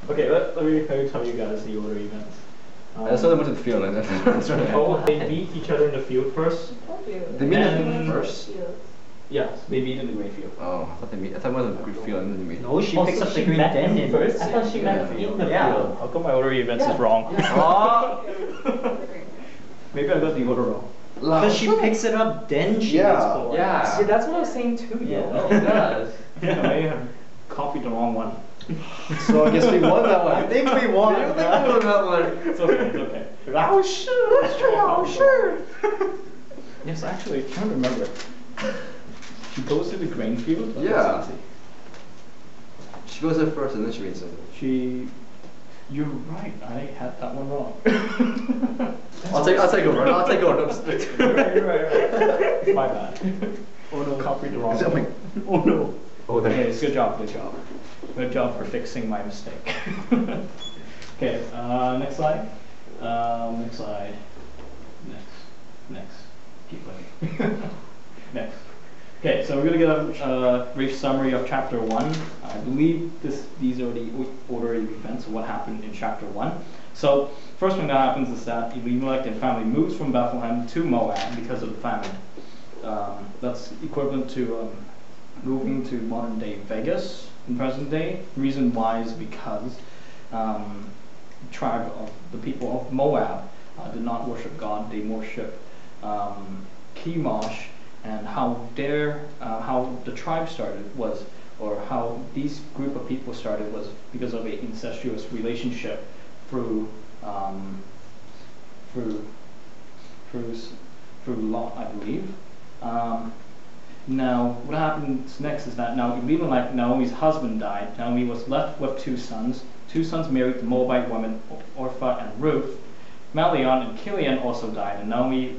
Okay, let me tell you guys the order events. I saw them went to the field and then Oh, they beat each other in the field first. They meet in the first? Yes, they beat in the green field. Oh, I thought they meet. I thought it was a green field and then they meet. No, she picks up the green then first. I thought she met in the field. How come my order events is wrong? Maybe I got the order wrong. Because she picks it up, then she gets bored. Yeah. See, that's what I was saying too. Yeah. It does. Yeah, I may have copied the wrong one. So I guess we won that one. I think we won. I think we won that one. It's okay, it's okay. Oh sure. Yes, actually, I can't remember. She goes to the grain field? Yeah. She goes there first and then she meets him. You're right, I had that one wrong. I'll take over. I'll take over. Right. My bad. Oh no, copied the wrong one. Oh no. Oh, there. Okay, good job. Good job for fixing my mistake. Okay, next slide. Next slide. Next. Keep looking. Next. Okay, so we're going to get a brief summary of chapter 1. I believe these are the order of events of what happened in chapter 1. So, first thing that happens is that Elimelech and family moves from Bethlehem to Moab because of the famine. That's equivalent to moving to modern day Vegas in present day. The reason why is because the people of Moab did not worship God, they worship Chemosh. And how the tribe started was, or how these group of people started was because of an incestuous relationship through Lot, I believe. Now, what happens next is that now Elimelech, Naomi's husband, died. Naomi was left with two sons. Two sons married the Moabite women Orpah and Ruth. Malion and Kilian also died, and Naomi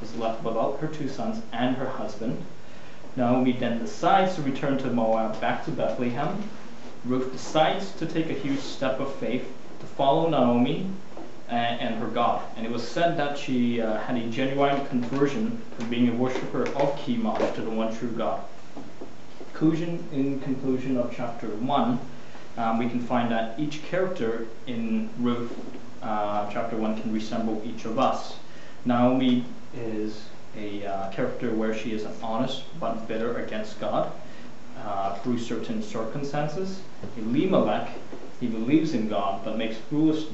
was left without her two sons and her husband. Naomi then decides to return to Moab, back to Bethlehem. Ruth decides to take a huge step of faith to follow Naomi and her God. And it was said that she had a genuine conversion from being a worshiper of Chemosh to the one true God. In conclusion of chapter 1, we can find that each character in Ruth chapter 1 can resemble each of us. Naomi is a character where she is honest but bitter against God through certain circumstances. Elimelech, he believes in God but makes foolish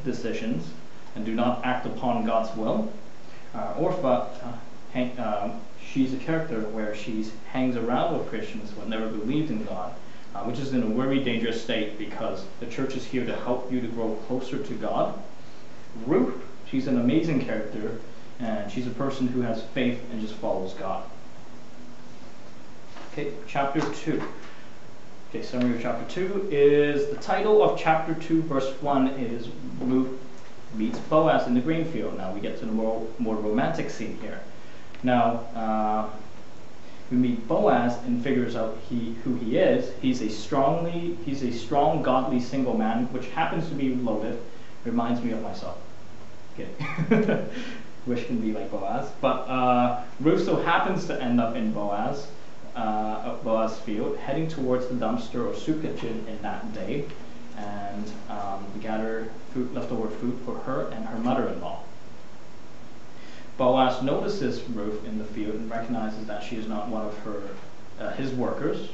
decisions and do not act upon God's will. Orpah, she's a character where she hangs around with Christians but never believed in God. Which is in a very dangerous state because the church is here to help you to grow closer to God. Ruth, she's an amazing character, and she's a person who has faith and just follows God. Okay, chapter 2. Okay, summary of chapter 2 is, the title of chapter 2, verse 1 is Ruth meets Boaz in the grain field. Now we get to the more romantic scene here. Now, we meet Boaz and figures out who he is. He's a strong, godly single man, which happens to be loaded. Reminds me of myself. Okay. Wish can be like Boaz. But Ruth so happens to end up in Boaz's field, heading towards the dumpster or soup kitchen in that day, and to gather leftover food for her and her mother-in-law. Boaz notices Ruth in the field and recognizes that she is not one of his workers.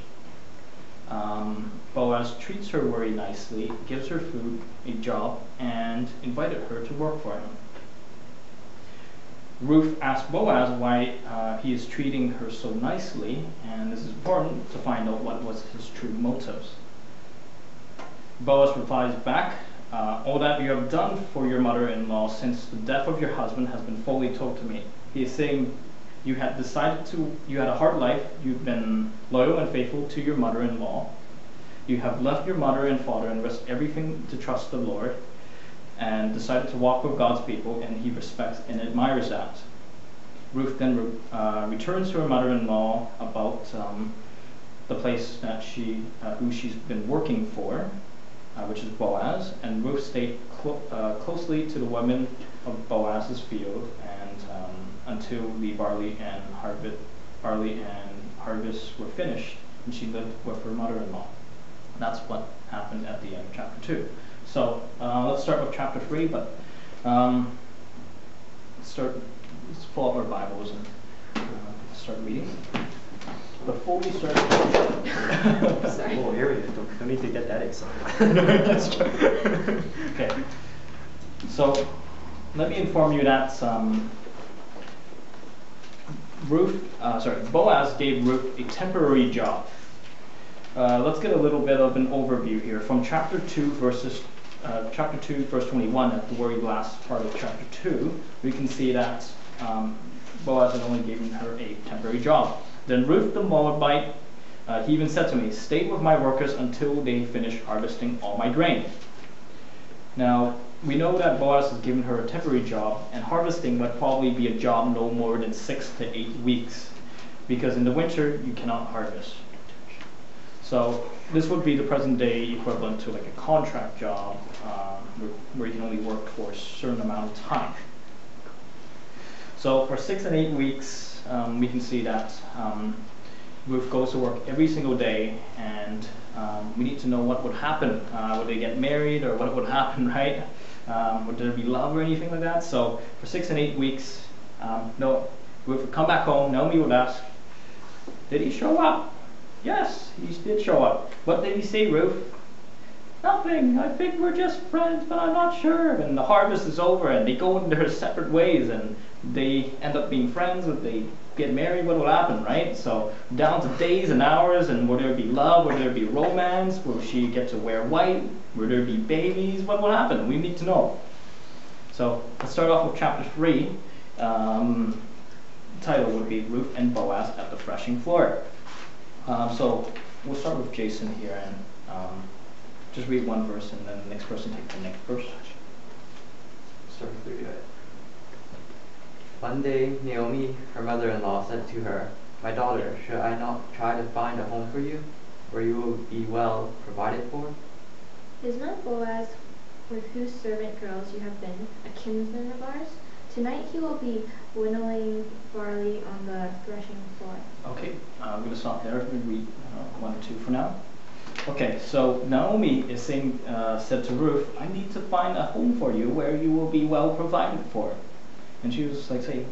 Boaz treats her very nicely, gives her food, a job, and invited her to work for him. Ruth asks Boaz why he is treating her so nicely, and this is important to find out what was his true motives. Boaz replies back, all that you have done for your mother-in-law since the death of your husband has been fully told to me. He is saying you had a hard life, you've been loyal and faithful to your mother-in-law. You have left your mother and father and risked everything to trust the Lord, and decided to walk with God's people, and he respects and admires that. Ruth then returns to her mother-in-law about the place that who she's been working for, which is Boaz, and Ruth stayed closely to the women of Boaz's field, and until the barley and harvest were finished, and she lived with her mother-in-law. That's what happened at the end of chapter 2. So let's start with chapter 3, but let's pull up our Bibles and start reading. Before we start, Sorry. Oh, here we go. Don't need to get that excited. that's true. Okay. So let me inform you that Boaz gave Ruth a temporary job. Let's get a little bit of an overview here from chapter 2, verse 21 at the very last part of chapter 2. We can see that Boaz had only given her a temporary job. Then Ruth the Moabite, he even said to me, "Stay with my workers until they finish harvesting all my grain." Now, we know that Boaz has given her a temporary job, and harvesting would probably be a job no more than 6 to 8 weeks, because in the winter you cannot harvest. So this would be the present day equivalent to like a contract job, where you can only work for a certain amount of time. So for 6 and 8 weeks, we can see that Ruth goes to work every single day, and we need to know what would happen. Would they get married, or what would happen, right? Would there be love or anything like that? So for 6 and 8 weeks, Ruth would come back home. Naomi would ask, "Did he show up?" "Yes, he did show up." "What did he say, Ruth?" "Nothing. I think we're just friends, but I'm not sure." And the harvest is over, and they go in their separate ways, and they end up being friends. If they get married, what will happen, right? So down to days and hours, and will there be love? Will there be romance? Will she get to wear white? Will there be babies? What will happen? We need to know. So let's start off with chapter 3. The title would be Ruth and Boaz at the threshing floor. So we'll start with Jason here, and just read one verse, and then the next person take the next verse. Start with 3. One day, Naomi, her mother-in-law, said to her, "My daughter, should I not try to find a home for you, where you will be well provided for?" Is not Boaz, with whose servant girls you have been, a kinsman of ours? Tonight he will be winnowing barley on the threshing floor. Okay, I'm going to stop there and read 1 and 2 for now. Okay, so Naomi is saying, said to Ruth, "I need to find a home for you where you will be well provided for." And she was like saying,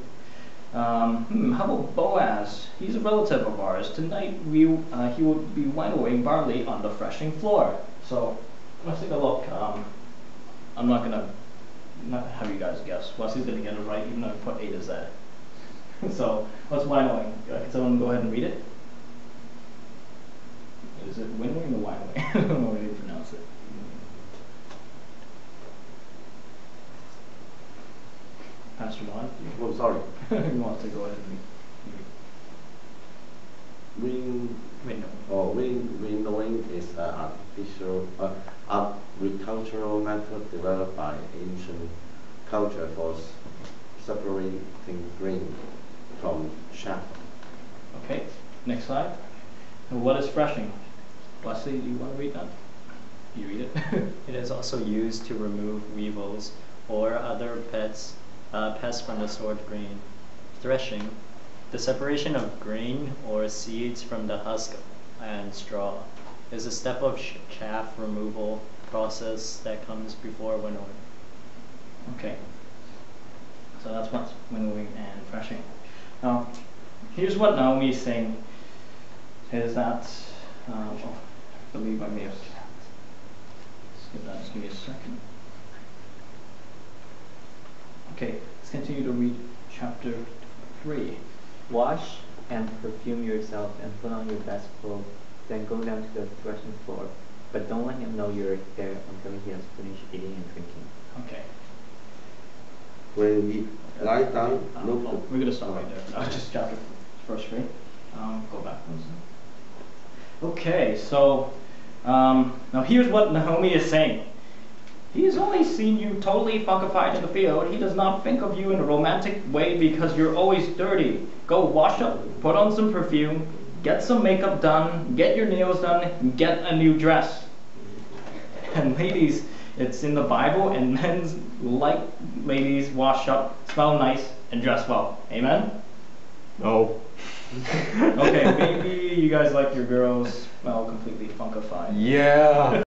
how about Boaz? He's a relative of ours. Tonight he will be winnowing barley on the threshing floor. So let's take a look. I'm not going to have you guys guess. Wesley's going to get it right, even though I put A to Z. So what's winnowing? Can someone go ahead and read it? Is it winnowing or winnowing? I don't know how you pronounce it. Pastor Juan? Oh, sorry. You want to go ahead and read? Winnowing is an artificial agricultural method developed by ancient culture for separating grain from chaff. Okay, next slide. And what is threshing? Wesley, do you want to read that? You read it? It is also used to remove weevils or other pests from the stored grain. Threshing, the separation of grain or seeds from the husk and straw, is a step of chaff removal process that comes before winnowing. Okay. So that's what's winnowing and threshing. Now, here's what Naomi is saying, is that, I believe I may have skipped that, just give me a second. Okay, let's continue to read chapter 3. Wash and perfume yourself and put on your best clothes, then go down to the threshing floor. But don't let him know you're there until he has finished eating and drinking. Okay. When we lie down, look. We're going to stop right there. Just chapter verse 3. Go back. Okay, so now here's what Naomi is saying. He has only seen you totally funkified in the field. He does not think of you in a romantic way because you're always dirty. Go wash up, put on some perfume, get some makeup done, get your nails done, get a new dress. And ladies, it's in the Bible, and men's like ladies wash up, smell nice, and dress well. Amen? No. Okay, maybe you guys like your girls smell completely funkified. Yeah.